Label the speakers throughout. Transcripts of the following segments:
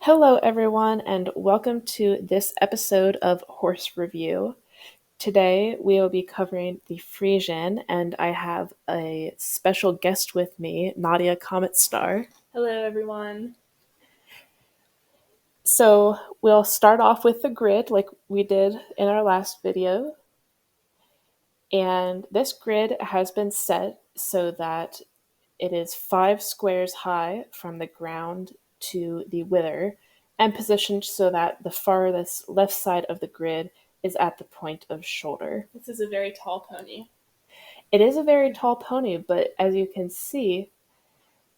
Speaker 1: Hello, everyone, and welcome to this episode of Horse Review. Today, we will be covering the Friesian, and I have a special guest with me, Nadia Comet Star.
Speaker 2: Hello, everyone.
Speaker 1: So, we'll start off with the grid like we did in our last video. And this grid has been set so that it is 5 squares high from the ground to the wither and positioned so that the farthest left side of the grid is at the point of shoulder.
Speaker 2: This is a very tall pony.
Speaker 1: It is a very tall pony, but as you can see,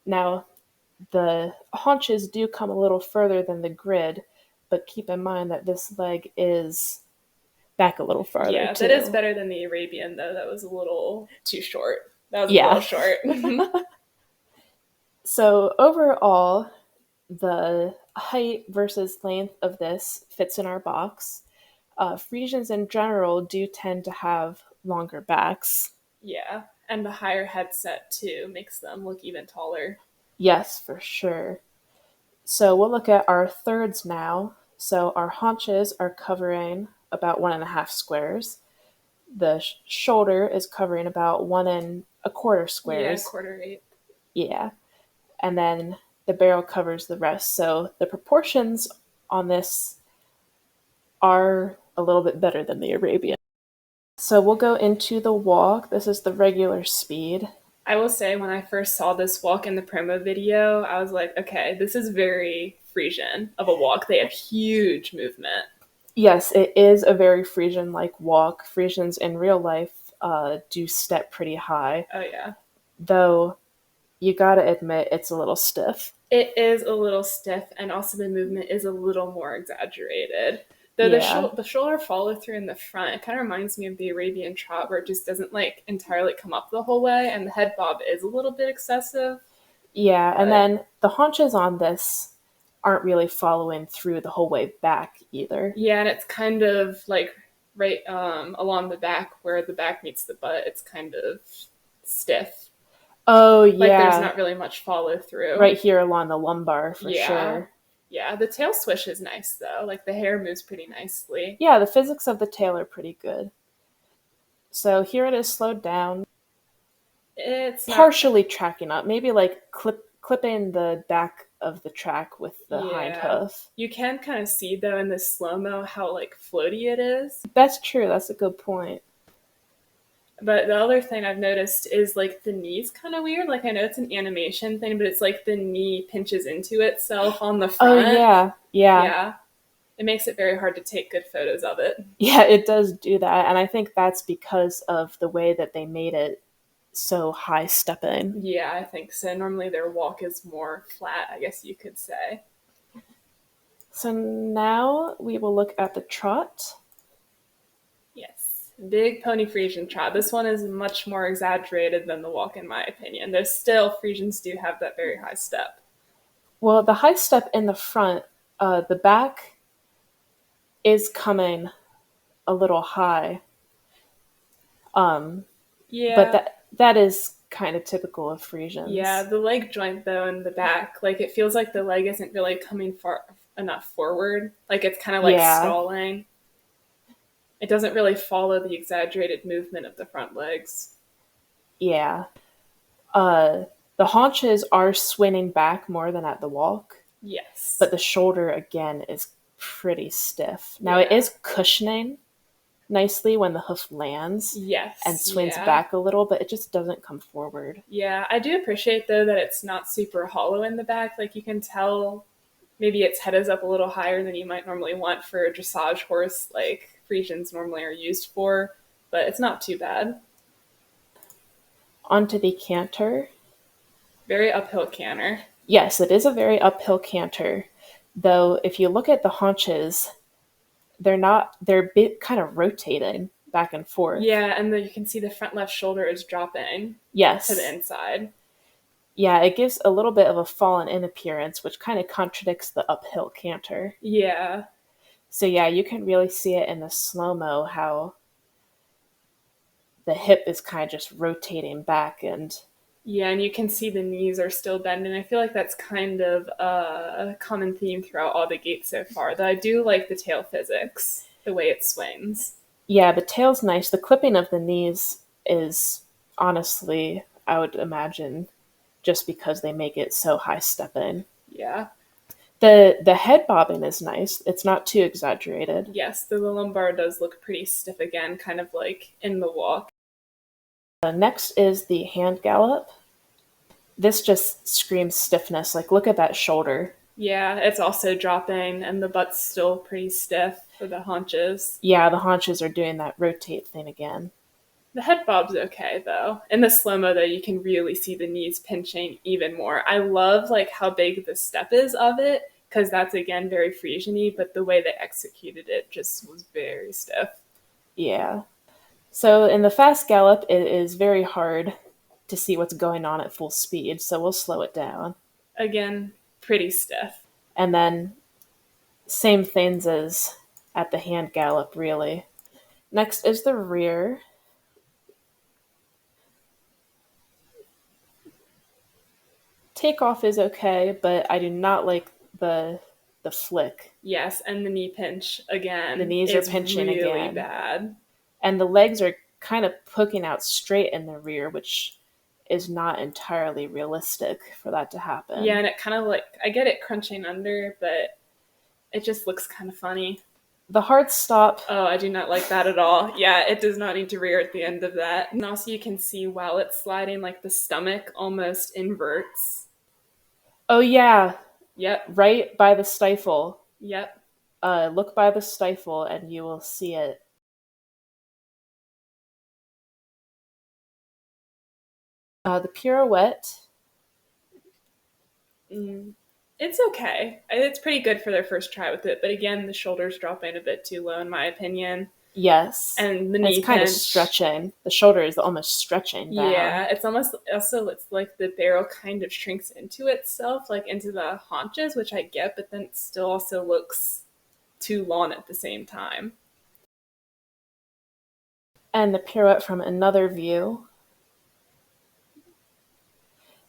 Speaker 1: now the haunches do come a little further than the grid, but keep in mind that this leg is back a little farther
Speaker 2: Yeah,
Speaker 1: too.
Speaker 2: that is better than the Arabian, though. That was a little too short. That was
Speaker 1: Yeah.
Speaker 2: a little short.
Speaker 1: So overall, the height versus length of this fits in our box. Friesians in general do tend to have longer backs.
Speaker 2: Yeah, and the higher headset, too, makes them look even taller.
Speaker 1: Yes, for sure. So we'll look at our thirds now. So our haunches are covering about 1.5 squares. The shoulder is covering about 1.25 squares.
Speaker 2: Yeah, quarter eight.
Speaker 1: Yeah. And then the barrel covers the rest. So the proportions on this are a little bit better than the Arabian. So we'll go into the walk. This is the regular speed.
Speaker 2: I will say, when I first saw this walk in the promo video, I was like, okay, this is very Friesian of a walk. They have huge movement.
Speaker 1: Yes, it is a very Friesian-like walk. Friesians in real life do step pretty high.
Speaker 2: Oh, yeah.
Speaker 1: Though, you gotta admit, it's a little stiff.
Speaker 2: It is a little stiff, and also the movement is a little more exaggerated. Though
Speaker 1: Yeah.
Speaker 2: the shoulder follow through in the front, it kind of reminds me of the Arabian Trot, where it just doesn't entirely come up the whole way, and the head bob is a little bit excessive.
Speaker 1: Yeah, and then the haunches on this aren't really following through the whole way back either.
Speaker 2: Yeah, and it's kind of right along the back where the back meets the butt. It's kind of stiff.
Speaker 1: Oh, yeah.
Speaker 2: There's not really much follow through.
Speaker 1: Right here along the lumbar, for sure.
Speaker 2: Yeah, the tail swish is nice, though. The hair moves pretty nicely.
Speaker 1: Yeah, the physics of the tail are pretty good. So here it is slowed down.
Speaker 2: It's
Speaker 1: partially tracking up. Maybe clipping the back of the track with the hind hoof.
Speaker 2: You can kind of see, though, in the slow-mo how floaty it is.
Speaker 1: That's true. That's a good point.
Speaker 2: But the other thing I've noticed is the knee's kind of weird. I know it's an animation thing, but it's the knee pinches into itself on the front.
Speaker 1: Oh, yeah.
Speaker 2: It makes it very hard to take good photos of it.
Speaker 1: Yeah, it does do that. And I think that's because of the way that they made it so high stepping.
Speaker 2: Yeah, I think so. Normally their walk is more flat, I guess you could say.
Speaker 1: So now we will look at the trot.
Speaker 2: Yes. Big pony Friesian trot. This one is much more exaggerated than the walk, in my opinion. There's still, Friesians do have that very high step.
Speaker 1: Well, the high step in the front, the back is coming a little high.
Speaker 2: Yeah.
Speaker 1: But that is kind of typical of Friesians.
Speaker 2: Yeah, the leg joint, though, in the back, it feels like the leg isn't really coming far enough forward. It's kind of stalling. It doesn't really follow the exaggerated movement of the front legs.
Speaker 1: Yeah. The haunches are swinging back more than at the walk.
Speaker 2: Yes.
Speaker 1: But the shoulder, again, is pretty stiff. Now, it is cushioning nicely when the hoof lands.
Speaker 2: Yes.
Speaker 1: And swings back a little, but it just doesn't come forward.
Speaker 2: Yeah, I do appreciate, though, that it's not super hollow in the back. You can tell maybe its head is up a little higher than you might normally want for a dressage horse Friesians normally are used for, but it's not too bad.
Speaker 1: Onto the canter.
Speaker 2: Very uphill canter.
Speaker 1: Yes, it is a very uphill canter. Though, if you look at the haunches, they're a bit kind of rotating back and forth.
Speaker 2: Yeah, and then you can see the front left shoulder is dropping.
Speaker 1: Yes.
Speaker 2: To the inside.
Speaker 1: Yeah, it gives a little bit of a fallen in appearance, which kind of contradicts the uphill canter.
Speaker 2: Yeah.
Speaker 1: So yeah, you can really see it in the slow-mo how the hip is kind of just rotating back, and
Speaker 2: Yeah, and you can see the knees are still bending. I feel like that's kind of a common theme throughout all the gates so far. Though I do like the tail physics, the way it swings.
Speaker 1: Yeah, the tail's nice. The clipping of the knees is honestly, I would imagine, just because they make it so high stepping.
Speaker 2: Yeah.
Speaker 1: The head bobbing is nice. It's not too exaggerated.
Speaker 2: Yes, the lumbar does look pretty stiff again, kind of like in the walk.
Speaker 1: Next is the hand gallop. This just screams stiffness. Like, look at that shoulder.
Speaker 2: Yeah, it's also dropping, and the butt's still pretty stiff for the haunches.
Speaker 1: Yeah, the haunches are doing that rotate thing again.
Speaker 2: The head bob's okay though. In the slow mo though, you can really see the knees pinching even more. I love like how big the step is of it because that's again very Friesian-y, but the way they executed it just was very stiff.
Speaker 1: Yeah. So in the fast gallop, it is very hard to see what's going on at full speed, so we'll slow it down.
Speaker 2: Again, pretty stiff.
Speaker 1: And then same things as at the hand gallop, really. Next is the rear. Takeoff is okay, but I do not like the flick.
Speaker 2: Yes, and the knee pinch
Speaker 1: The
Speaker 2: again
Speaker 1: knees are
Speaker 2: is
Speaker 1: pinching
Speaker 2: really
Speaker 1: again.
Speaker 2: bad.
Speaker 1: And the legs are kind of poking out straight in the rear, which is not entirely realistic for that to happen.
Speaker 2: Yeah, and it kind of like I get it crunching under, but it just looks kind of funny.
Speaker 1: The hard stop.
Speaker 2: Oh, I do not like that at all. Yeah, it does not need to rear at the end of that. And also you can see while it's sliding, like the stomach almost inverts.
Speaker 1: Oh yeah,
Speaker 2: Yep,
Speaker 1: right by the stifle.
Speaker 2: yep.
Speaker 1: Look by the stifle and you will see it. The pirouette.
Speaker 2: Mm. It's okay. It's pretty good for their first try with it, but again, the shoulders dropping a bit too low in my opinion.
Speaker 1: Yes.
Speaker 2: And the
Speaker 1: And
Speaker 2: knee
Speaker 1: it's kind
Speaker 2: pinch.
Speaker 1: of stretching. The shoulder is almost stretching down.
Speaker 2: Yeah, it's almost also it's like the barrel kind of shrinks into itself, like into the haunches, which I get, but then it still also looks too long at the same time.
Speaker 1: And the pirouette from another view.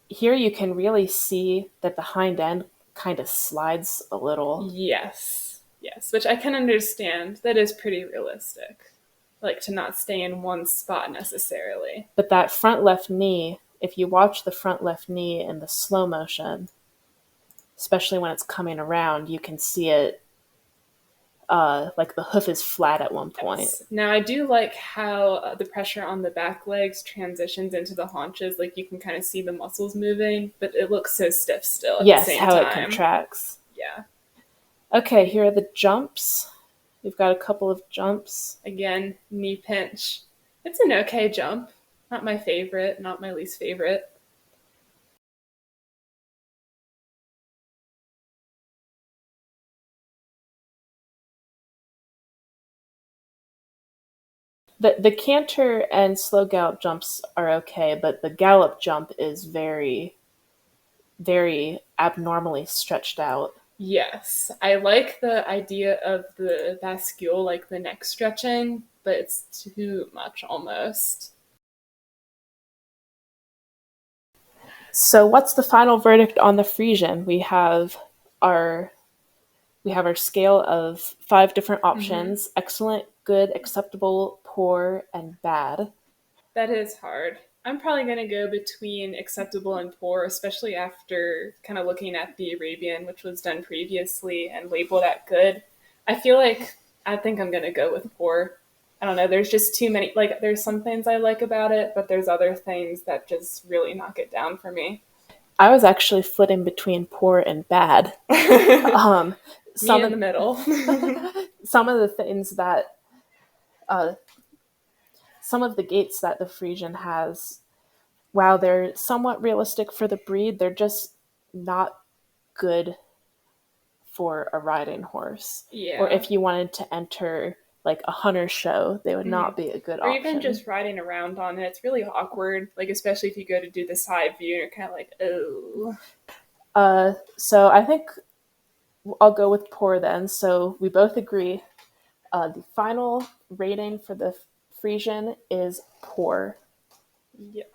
Speaker 1: Here you can really see that the hind end kind of slides a little.
Speaker 2: Yes, yes, which I can understand. That is pretty realistic. Like to not stay in one spot necessarily.
Speaker 1: But that front left knee, if you watch the front left knee in the slow motion, especially when it's coming around, you can see it like the hoof is flat at one point.
Speaker 2: Yes. Now I do like how the pressure on the back legs transitions into the haunches. Like you can kind of see the muscles moving, but it looks so stiff still at the same
Speaker 1: how
Speaker 2: time.
Speaker 1: it contracts.
Speaker 2: Yeah.
Speaker 1: Okay, here are the jumps. We've got a couple of jumps.
Speaker 2: Again, knee pinch. It's an okay jump. Not my favorite, not my least favorite.
Speaker 1: The canter and slow gallop jumps are okay, but the gallop jump is very, very abnormally stretched out.
Speaker 2: Yes, I like the idea of the bascule, like the neck stretching, but it's too much almost.
Speaker 1: So what's the final verdict on the Friesian? We have our scale of 5 different options: excellent, good, acceptable, poor, and bad.
Speaker 2: That is hard. I'm probably going to go between acceptable and poor, especially after kind of looking at the Arabian, which was done previously and labeled at good. I feel like I think I'm going to go with poor. I don't know. There's just too many. Like, there's some things I like about it, but there's other things that just really knock it down for me.
Speaker 1: I was actually flitting between poor and bad.
Speaker 2: Me in the middle.
Speaker 1: Some of the things that some of the gaits that the Friesian has, while they're somewhat realistic for the breed, they're just not good for a riding horse.
Speaker 2: Yeah.
Speaker 1: Or if you wanted to enter like a hunter show, they would not be a good
Speaker 2: Or
Speaker 1: option.
Speaker 2: even just riding around on it. It's really awkward, like especially if you go to do the side view and you're kind of like, oh.
Speaker 1: So I think I'll go with poor then. So we both agree. The final rating for the Friesian is poor.
Speaker 2: Yep.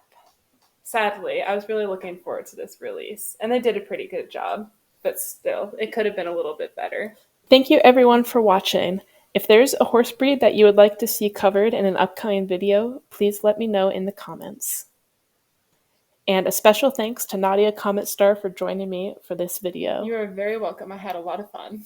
Speaker 2: sadly, I was really looking forward to this release, and they did a pretty good job, but still, it could have been a little bit better.
Speaker 1: Thank you everyone for watching. If there's a horse breed that you would like to see covered in an upcoming video, please let me know in the comments. And a special thanks to Nadia Comet Star for joining me for this video.
Speaker 2: You are very welcome. I had a lot of fun.